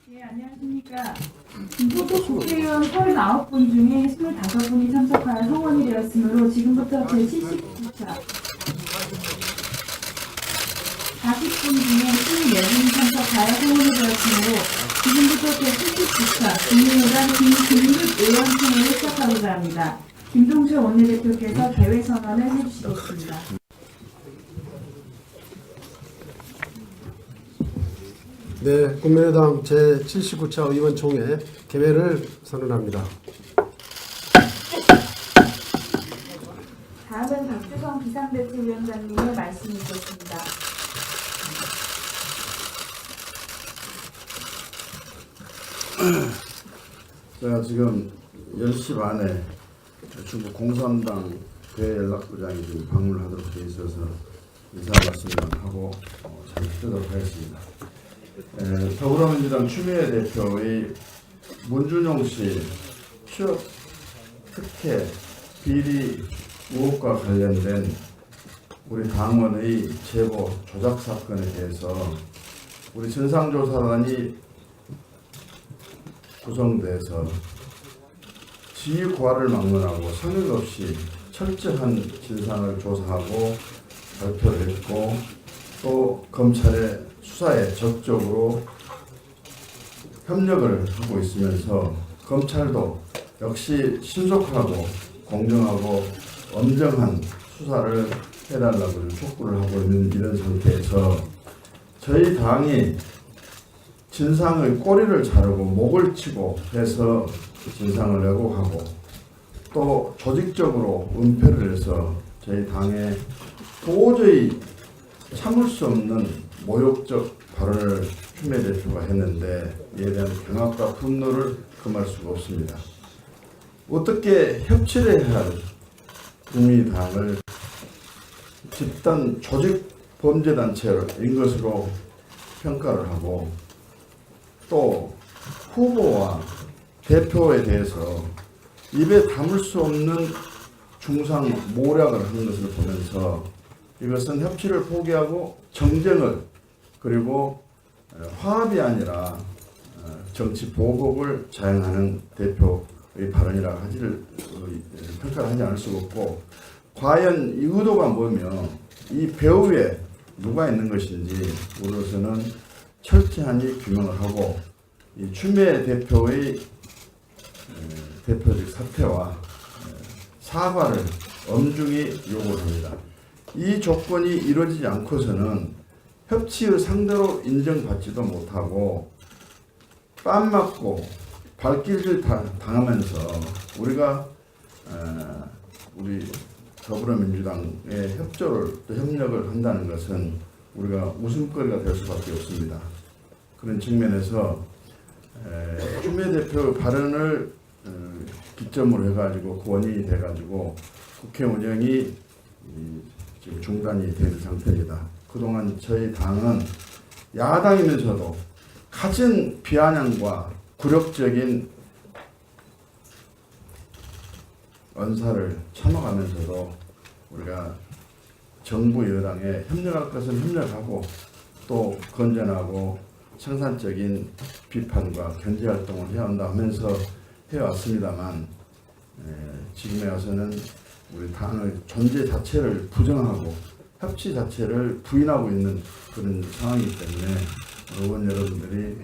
네, 안녕하십니까. 소속 국회의원 39분 중에 25분이 참석하여 성원이 되었으므로 지금부터 제79차 40분 중에 24분이 참석하여 성원이 되었으므로 지금부터 제79차 국민의당 김근육 의원총회를 시작하고자 합니다. 김동철 원내대표께서 개회 선언을 해주시겠습니다. 네, 국민의당 제79차 의원총회 개회를 선언합니다. 다음은 박주성 비상대책위원장님의 말씀이 있겠습니다. 제가 지금 10시 반에 중국 공산당 대연락부장이 지금 방문하도록 되어 있어서 인사 말씀만 하고 잘 듣도록 하겠습니다. 더불어민주당 추미애 대표의 문준용 씨 취업 특혜 비리 의혹과 관련된 우리 당원의 제보 조작 사건에 대해서 우리 진상조사단이 구성돼서 지휘고하를 막론하고 성의 없이 철저한 진상을 조사하고 발표를 했고 또 검찰의 수사에 적극적으로 협력을 하고 있으면서 검찰도 역시 신속하고 공정하고 엄정한 수사를 해달라고 촉구를 하고 있는 이런 상태에서 저희 당이 진상의 꼬리를 자르고 목을 치고 해서 진상을 왜곡하고 또 조직적으로 은폐를 해서 저희 당에 도저히 참을 수 없는 모욕적 발언을 추미애 대표가 했는데 이에 대한 경악과 분노를 금할 수가 없습니다. 어떻게 협치를 해야 할 국민의당을 집단 조직 범죄단체인 것으로 평가를 하고 또 후보와 대표에 대해서 입에 담을 수 없는 중상 모략을 하는 것을 보면서 이것은 협치를 포기하고 정쟁을 그리고 화합이 아니라 정치 보복을 자행하는 대표의 발언이라 하지를 평가를 하지 않을 수가 없고 과연 이 의도가 뭐며 이 배후에 누가 있는 것인지 우리로서는 철저하게 규명을 하고 이 추미애 대표의 대표직 사퇴와 사과를 엄중히 요구를 합니다. 이 조건이 이루어지지 않고서는 협치의 상대로 인정받지도 못하고 뺨 맞고 발길질 당하면서 우리가 우리 더불어민주당의 협조를 또 협력을 한다는 것은 우리가 웃음거리가 될 수밖에 없습니다. 그런 측면에서 추미애 대표 발언을 기점으로 해가지고 권위 돼가지고 국회 운영이 지금 중단이 되는 상태입니다. 그동안 저희 당은 야당이면서도 갖은 비아냥과 굴욕적인 언사를 참아가면서도 우리가 정부 여당에 협력할 것은 협력하고 또 건전하고 생산적인 비판과 견제 활동을 해야 한다 하면서 해왔습니다만 지금에 와서는 우리 당의 존재 자체를 부정하고 협치 자체를 부인하고 있는 그런 상황이기 때문에 의원 여러분들이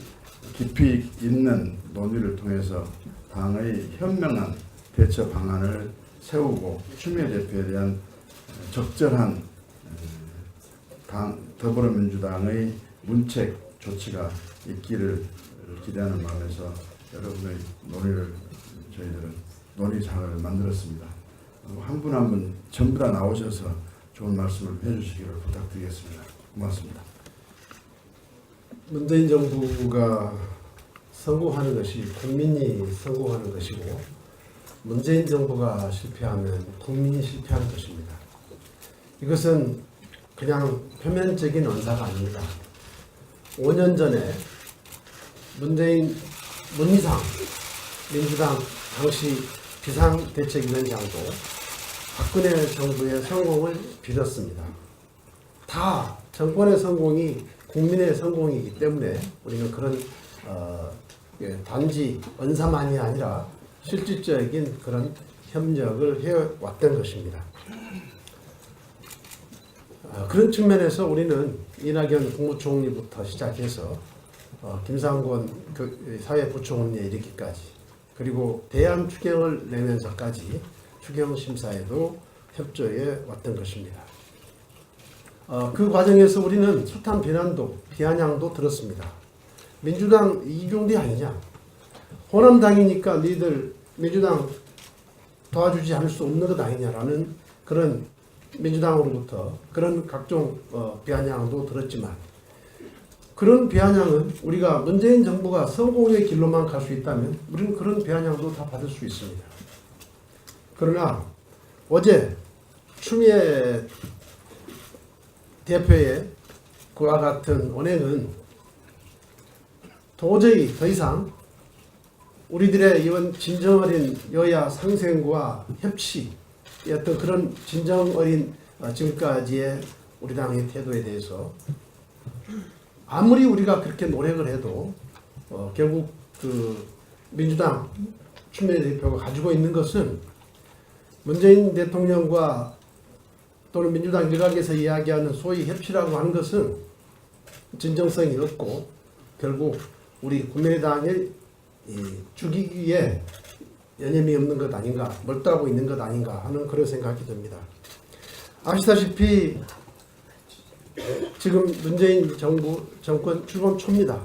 깊이 있는 논의를 통해서 당의 현명한 대처 방안을 세우고 추미애 대표에 대한 적절한 더불어민주당의 문책 조치가 있기를 기대하는 마음에서 여러분의 논의를 저희들은 논의장을 만들었습니다. 한 분 한 분 전부 다 나오셔서 좋은 말씀을 해주시기를 부탁드리겠습니다. 고맙습니다. 문재인 정부가 성공하는 것이 국민이 성공하는 것이고 문재인 정부가 실패하면 국민이 실패하는 것입니다. 이것은 그냥 표면적인 언사가 아닙니다. 5년 전에 문희상 민주당 당시 비상대책위원장도 박근혜 정부의 성공을 빌었습니다. 다 정권의 성공이 국민의 성공이기 때문에 우리는 그런 단지 언사만이 아니라 실질적인 그런 협력을 해왔던 것입니다. 그런 측면에서 우리는 이낙연 국무총리부터 시작해서 김상곤 사회부총리에 이르기까지, 그리고 대안 추경을 내면서까지 추경 심사에도 협조해 왔던 것입니다. 그 과정에서 우리는 숱한 비아냥도 들었습니다. 민주당 이중대 아니냐, 호남당이니까 니들 민주당 도와주지 않을 수 없는 것 아니냐라는 그런 민주당으로부터 그런 각종 비아냥도 들었지만, 그런 비아냥은 우리가 문재인 정부가 성공의 길로만 갈 수 있다면 우리는 그런 비아냥도 다 받을 수 있습니다. 그러나 어제 추미애 대표의 그와 같은 언행은 도저히 더 이상 우리들의 이번 진정어린 여야 상생과 협치의 어떤 그런 진정어린 지금까지의 우리 당의 태도에 대해서 아무리 우리가 그렇게 노력을 해도 결국 그 민주당 추미애 대표가 가지고 있는 것은 문재인 대통령과 또는 민주당 일각에서 이야기하는 소위 협치라고 하는 것은 진정성이 없고 결국 우리 국민의당을 죽이기에 여념이 없는 것 아닌가, 멀다고 있는 것 아닌가 하는 그런 생각이 듭니다. 아시다시피 지금 문재인 정권 출범 초입니다.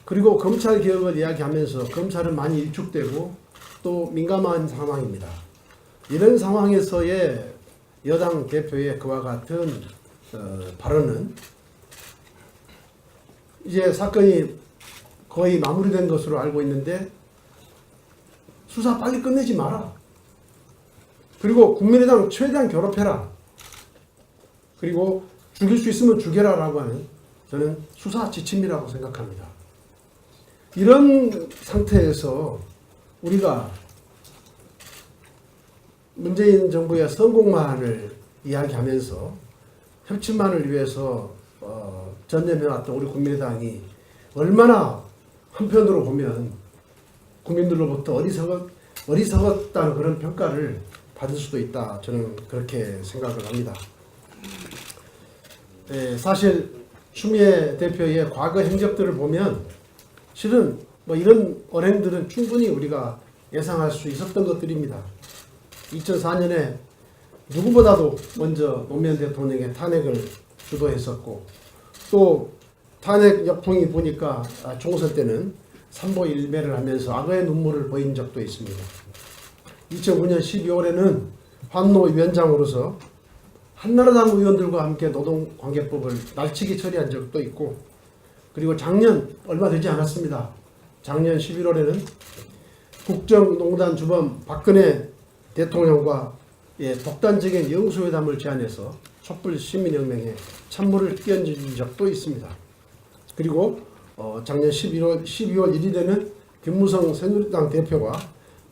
그리고 검찰 개혁을 이야기하면서 검찰은 많이 일축되고 또 민감한 상황입니다. 이런 상황에서의 여당 대표의 그와 같은 발언은 이제 사건이 거의 마무리된 것으로 알고 있는데 수사 빨리 끝내지 마라. 그리고 국민의당 최대한 괴롭혀라. 그리고 죽일 수 있으면 죽여라라고 하는, 저는 수사 지침이라고 생각합니다. 이런 상태에서 우리가 문재인 정부의 성공만을 이야기하면서 협치만을 위해서 전념해왔던 우리 국민의당이 얼마나 한편으로 보면 국민들로부터 어리석었다는 그런 평가를 받을 수도 있다, 저는 그렇게 생각을 합니다. 사실 추미애 대표의 과거 행적들을 보면 실은 이런 언행들은 충분히 우리가 예상할 수 있었던 것들입니다. 2004년에 누구보다도 먼저 노무현 대통령의 탄핵을 주도했었고, 또 탄핵 역풍이 보니까 총선 때는 삼보일매를 하면서 악어의 눈물을 보인 적도 있습니다. 2009년 12월에는 환노위원장으로서 한나라당 의원들과 함께 노동관계법을 날치기 처리한 적도 있고, 그리고 작년 얼마 되지 않았습니다. 작년 11월에는 국정농단 주범 박근혜 대통령과 독단적인 영수회담을 제안해서 촛불 시민혁명에 찬물을 끼얹은 적도 있습니다. 그리고 작년 12월 1일에는 김무성 새누리당 대표가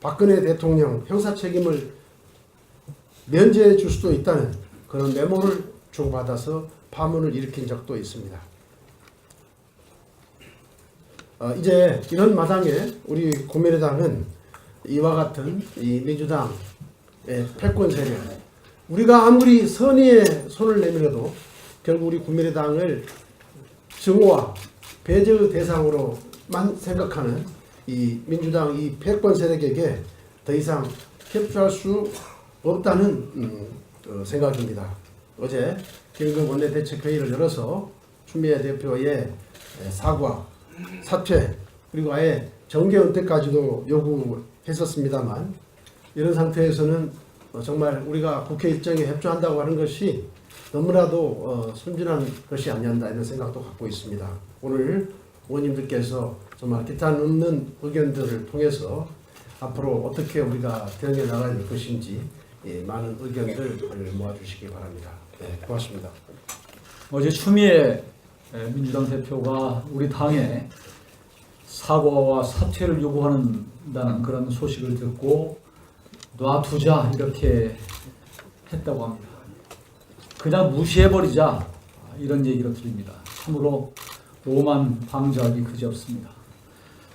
박근혜 대통령 형사 책임을 면제해 줄 수도 있다는 그런 메모를 주고받아서 파문을 일으킨 적도 있습니다. 이제 이런 마당에 우리 국민의당은 이와 같은 이 민주당의 패권 세력, 우리가 아무리 선의의 손을 내밀어도 결국 우리 국민의당을 증오와 배제의 대상으로만 생각하는 이 민주당 이 패권 세력에게 더 이상 협조할 수 없다는 생각입니다. 어제 김의겸 원내대책회의를 열어서 추미애 대표의 사과, 사퇴, 그리고 아예 정계 은퇴까지도 요구했었습니다만, 이런 상태에서는 정말 우리가 국회 일정에 협조한다고 하는 것이 너무나도 순진한 것이 아니었나 이런 생각도 갖고 있습니다. 오늘 의원님들께서 정말 기탄 없는 의견들을 통해서 앞으로 어떻게 우리가 대응해 나가야 될 것인지 많은 의견들을 모아주시기 바랍니다. 네, 고맙습니다. 어제 추미애 민주당 대표가 우리 당에 사과와 사퇴를 요구한다는 그런 소식을 듣고 놔두자 이렇게 했다고 합니다. 그냥 무시해버리자 이런 얘기를 드립니다. 참으로 오만 방자하기 그지없습니다.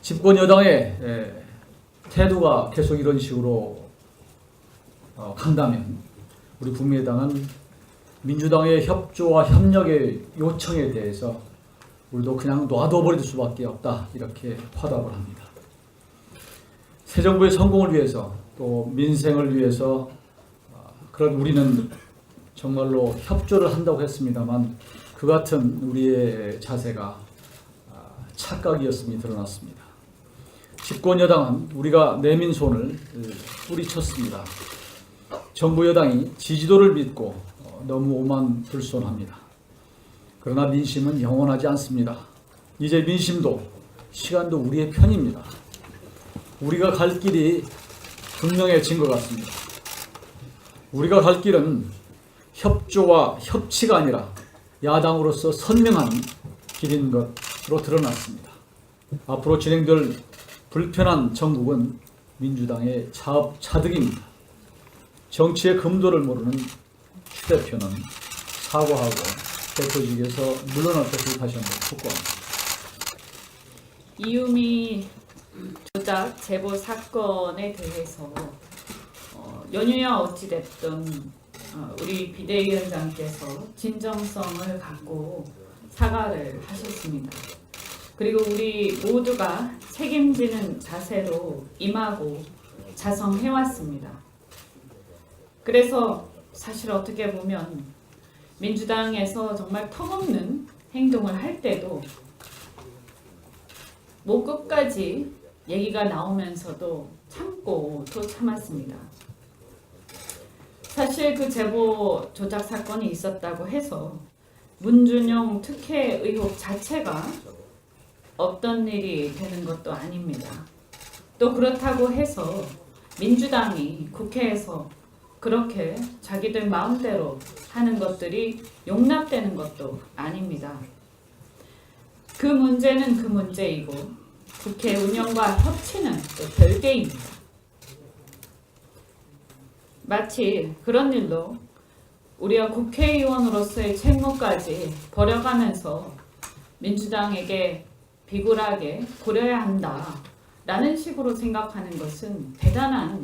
집권 여당의 태도가 계속 이런 식으로 간다면 우리 국민의당은 민주당의 협조와 협력의 요청에 대해서 우리도 그냥 놔둬버릴 수밖에 없다, 이렇게 화답을 합니다. 새 정부의 성공을 위해서 또 민생을 위해서 그런 우리는 정말로 협조를 한다고 했습니다만 그 같은 우리의 자세가 착각이었음이 드러났습니다. 집권 여당은 우리가 내민 손을 뿌리쳤습니다. 정부 여당이 지지도를 믿고 너무 오만불손합니다. 그러나 민심은 영원하지 않습니다. 이제 민심도 시간도 우리의 편입니다. 우리가 갈 길이 분명해진 것 같습니다. 우리가 갈 길은 협조와 협치가 아니라 야당으로서 선명한 길인 것으로 드러났습니다. 앞으로 진행될 불편한 정국은 민주당의 자업자득입니다. 정치의 금도를 모르는 추 대표는 사과하고 대표직에서 물러날 것을 다시 한번 촉구합니다. 이유미 조작 제보 사건에 대해서 연유야 어찌됐든 우리 비대위원장께서 진정성을 갖고 사과를 하셨습니다. 그리고 우리 모두가 책임지는 자세로 임하고 자성해왔습니다. 그래서 사실 어떻게 보면 민주당에서 정말 턱없는 행동을 할 때도 목 끝까지 얘기가 나오면서도 참고 또 참았습니다. 사실 그 제보 조작 사건이 있었다고 해서 문준용 특혜 의혹 자체가 없던 일이 되는 것도 아닙니다. 또 그렇다고 해서 민주당이 국회에서 그렇게 자기들 마음대로 하는 것들이 용납되는 것도 아닙니다. 그 문제는 그 문제이고 국회 운영과 협치는 또 별개입니다. 마치 그런 일로 우리가 국회의원으로서의 책무까지 버려가면서 민주당에게 비굴하게 굴여야 한다라는 식으로 생각하는 것은 대단한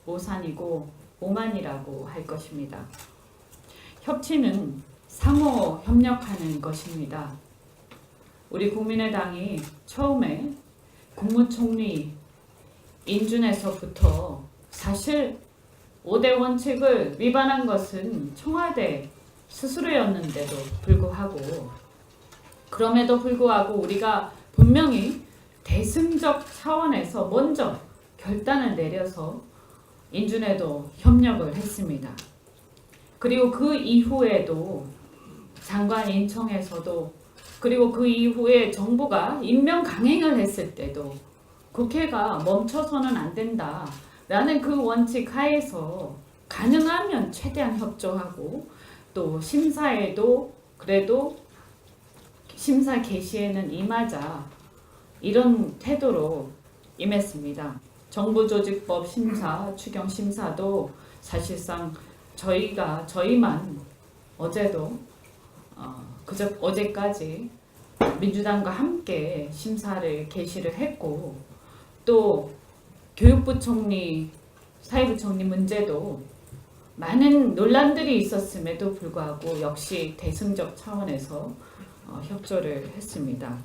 오산이고 오만이라고 할 것입니다. 협치는 상호 협력하는 것입니다. 우리 국민의당이 처음에 국무총리 인준에서부터 사실 5대 원칙을 위반한 것은 청와대 스스로였는데도 불구하고 그럼에도 불구하고 우리가 분명히 대승적 차원에서 먼저 결단을 내려서 인준에도 협력을 했습니다. 그리고 그 이후에도 장관 인청에서도 그리고 그 이후에 정부가 임명 강행을 했을 때도 국회가 멈춰서는 안 된다라는 그 원칙 하에서 가능하면 최대한 협조하고 또 심사에도 그래도 심사 개시에는 임하자 이런 태도로 임했습니다. 정부조직법 심사, 추경 심사도 사실상 저희만 어제도 어제까지 민주당과 함께 심사를 개시를 했고 또 교육부총리, 사회부총리 문제도 많은 논란들이 있었음에도 불구하고 역시 대승적 차원에서 협조를 했습니다.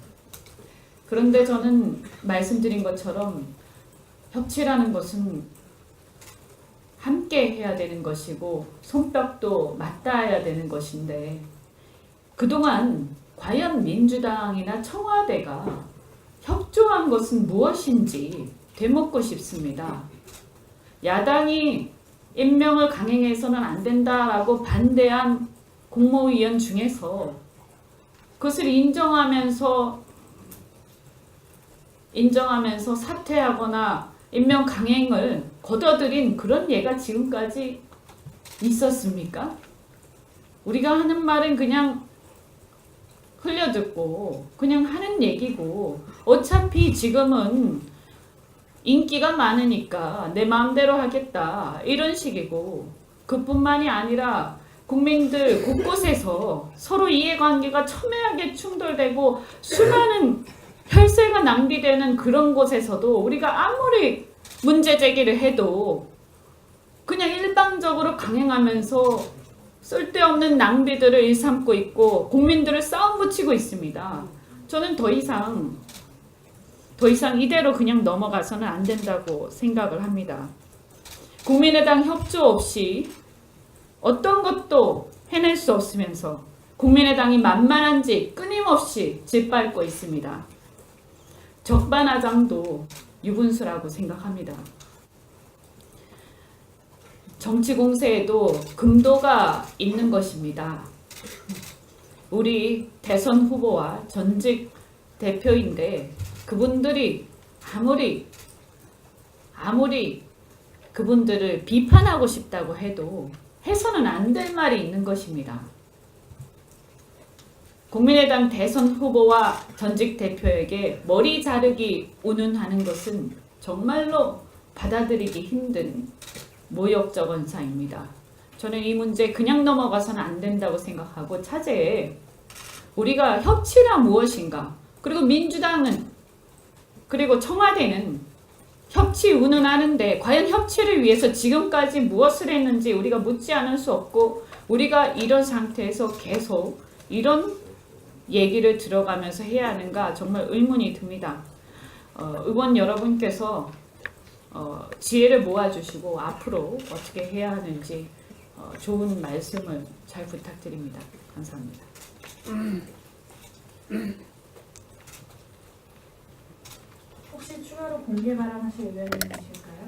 그런데 저는 말씀드린 것처럼 협치라는 것은 함께 해야 되는 것이고 손뼉도 맞닿아야 되는 것인데 그동안 과연 민주당이나 청와대가 협조한 것은 무엇인지 되묻고 싶습니다. 야당이 임명을 강행해서는 안 된다라고 반대한 국무위원 중에서 그것을 인정하면서 사퇴하거나 임명 강행을 거둬들인 그런 예가 지금까지 있었습니까? 우리가 하는 말은 그냥 흘려듣고 그냥 하는 얘기고 어차피 지금은 인기가 많으니까 내 마음대로 하겠다 이런 식이고 그뿐만이 아니라 국민들 곳곳에서 서로 이해관계가 첨예하게 충돌되고 수많은 혈세가 낭비되는 그런 곳에서도 우리가 아무리 문제 제기를 해도 그냥 일방적으로 강행하면서 쓸데없는 낭비들을 일삼고 있고 국민들을 싸움 붙이고 있습니다. 저는 더 이상 이대로 그냥 넘어가서는 안 된다고 생각을 합니다. 국민의당 협조 없이 어떤 것도 해낼 수 없으면서 국민의당이 만만한지 끊임없이 짓밟고 있습니다. 적반하장도 유분수라고 생각합니다. 정치 공세에도 금도가 있는 것입니다. 우리 대선 후보와 전직 대표인데 그분들이 아무리 그분들을 비판하고 싶다고 해도 해서는 안 될 말이 있는 것입니다. 국민의당 대선 후보와 전직 대표에게 머리 자르기 운운하는 것은 정말로 받아들이기 힘든 모욕적 언사입니다. 저는 이 문제 그냥 넘어가서는 안 된다고 생각하고 차제에 우리가 협치란 무엇인가, 그리고 민주당은 그리고 청와대는 협치 운운하는데 과연 협치를 위해서 지금까지 무엇을 했는지 우리가 묻지 않을 수 없고, 우리가 이런 상태에서 계속 이런 얘기를 들어가면서 해야 하는가 정말 의문이 듭니다. 의원 여러분께서 지혜를 모아주시고 앞으로 어떻게 해야 하는지 좋은 말씀을 잘 부탁드립니다. 감사합니다. 혹시 추가로 공개 발언하실 의견이 있으실까요?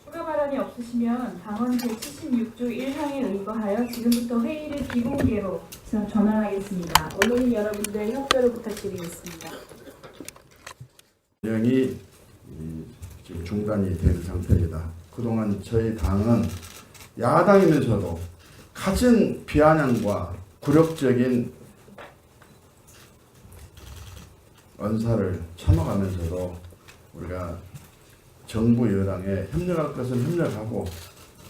추가 발언이 없으시면 당원 제76조 1항에 의거하여 지금부터 회의를 비공개로 전환하겠습니다. 언론인 여러분들 협조를 부탁드리겠습니다. 운영이 지금 중단이 된 상태입니다. 그동안 저희 당은 야당이면서도 갖은 비아냥과 굴욕적인 언사를 참아가면서도 우리가 정부 여당에 협력할 것은 협력하고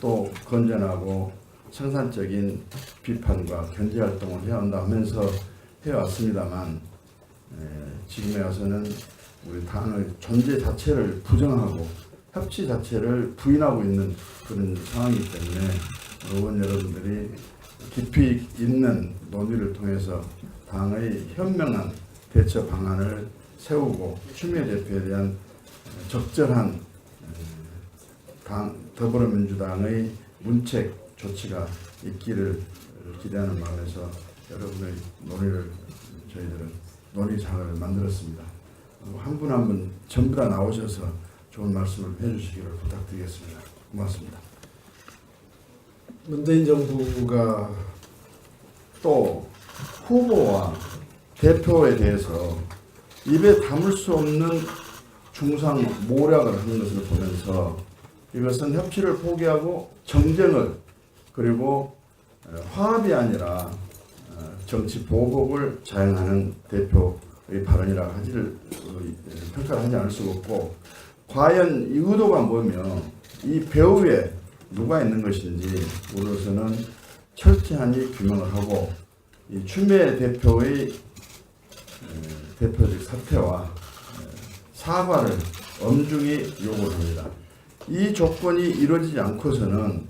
또 건전하고 생산적인 비판과 견제 활동을 해야 한다 하면서 해왔습니다만 지금에 와서는 우리 당의 존재 자체를 부정하고 협치 자체를 부인하고 있는 그런 상황이기 때문에 의원 여러분들이 깊이 있는 논의를 통해서 당의 현명한 대처 방안을 세우고 추미애 대표에 대한 적절한 더불어민주당의 문책 조치가 있기를 기대하는 마음에서 여러분의 논의를 저희들은 논의사항을 만들었습니다. 한 분 한 분 전부 다 나오셔서 좋은 말씀을 해주시기를 부탁드리겠습니다. 고맙습니다. 문재인 정부가 또 후보와 대표에 대해서 입에 담을 수 없는 중상 모략을 하는 것을 보면서 이것은 협치를 포기하고 정쟁을, 그리고 화합이 아니라 정치 보복을 자행하는 대표의 발언이라 하지를 평가를 하지 않을 수가 없고, 과연 이 의도가 뭐며 이 배후에 누가 있는 것인지 우리로서는 철저하게 규명을 하고 이 추미애 대표의 대표적 사퇴와 사과를 엄중히 요구합니다. 이 조건이 이루어지지 않고서는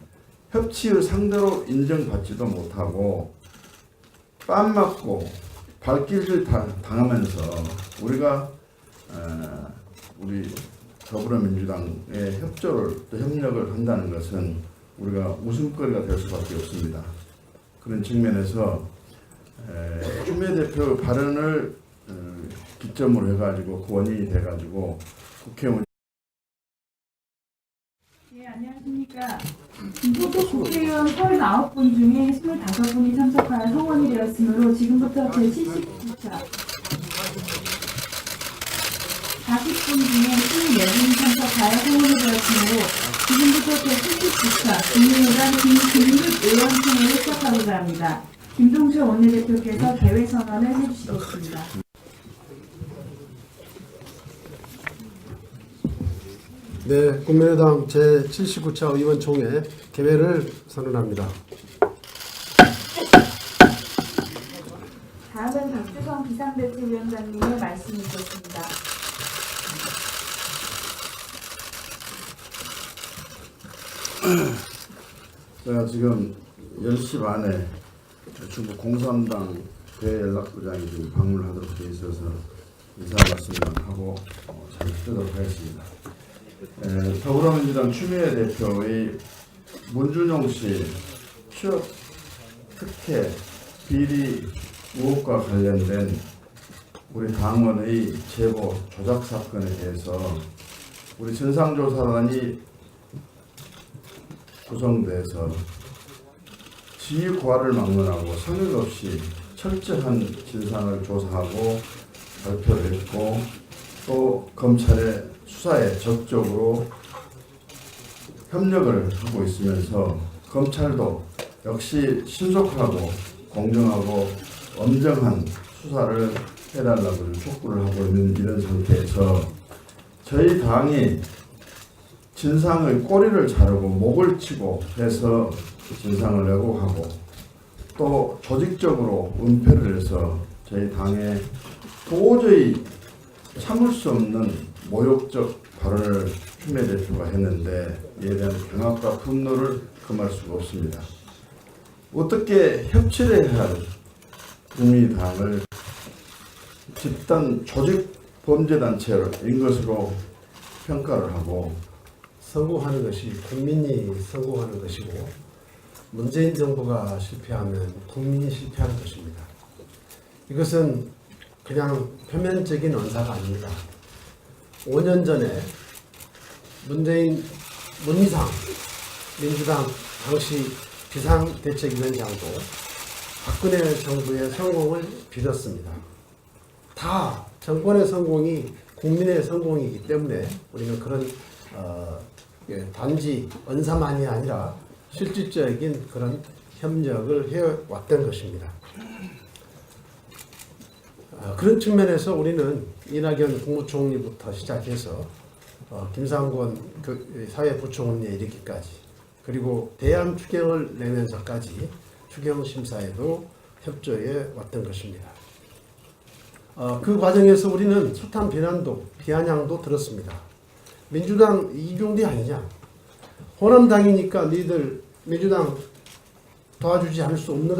협치의 상대로 인정받지도 못하고 뺨 맞고 발길을 당하면서 우리가 우리 더불어민주당의 협조를 또 협력을 한다는 것은 우리가 웃음거리가 될 수밖에 없습니다. 그런 측면에서 추미애 대표 발언을 기점으로 해가지고 원인이 돼가지고 국회의원 네, 안녕하십니까. 김포도 국회의원 39분 중에 25분이 참석하여 성원이 되었으므로 지금부터 제79차 40분 중에 24분이 참석하여 성원이 되었으므로 지금부터 제79차 국민의당 김근육 의원총회를 시작하고자 합니다. 김동철 원내대표께서 개회 선언을 해주시겠습니다. 네, 국민의당 제79차 의원총회 개회를 선언합니다. 다음은 박주성 이재성 비상대책위원장님의 말씀이 있겠습니다. 제가 지금 10시 반에 중국 공산당 대연락부장이 지금 방문하도록 돼 있어서 인사 말씀만 하고 잘 듣도록 하겠습니다. 더불어민주당 추미애 대표의 문준용 씨 취업 특혜 비리 의혹과 관련된 우리 당원의 제보 조작 사건에 대해서 우리 진상조사단이 구성돼서 지휘고하를 막론하고 성의 없이 철저한 진상을 조사하고 발표를 했고 또 검찰의 수사에 적극적으로 협력을 하고 있으면서 검찰도 역시 신속하고 공정하고 엄정한 수사를 해달라고 촉구를 하고 있는 이런 상태에서 저희 당이 진상의 꼬리를 자르고 목을 치고 해서 진상을 왜곡하고 또 조직적으로 은폐를 해서 저희 당에 도저히 참을 수 없는 모욕적 발언을 추미애 대표가 했는데 이에 대한 경악과 분노를 금할 수가 없습니다. 어떻게 협치를 해야 할 국민당을 집단 조직 범죄단체인 것으로 평가를 하고 성공하는 것이 국민이 성공하는 것이고 문재인 정부가 실패하면 국민이 실패하는 것입니다. 이것은 그냥 표면적인 언사가 아닙니다. 5년 전에 문희상 민주당 당시 비상대책위원장도 박근혜 정부의 성공을 빌었습니다. 다 정권의 성공이 국민의 성공이기 때문에 우리는 그런 단지 언사만이 아니라 실질적인 그런 협력을 해왔던 것입니다. 그런 측면에서 우리는 이낙연 국무총리부터 시작해서 김상곤 사회부총리에 이르기까지 그리고 대안 추경을 내면서까지 추경 심사에도 협조해 왔던 것입니다. 그 과정에서 우리는 숱한 비아냥도 들었습니다. 민주당 이중대 아니냐? 호남당이니까 니들 민주당 도와주지 않을 수 없는 것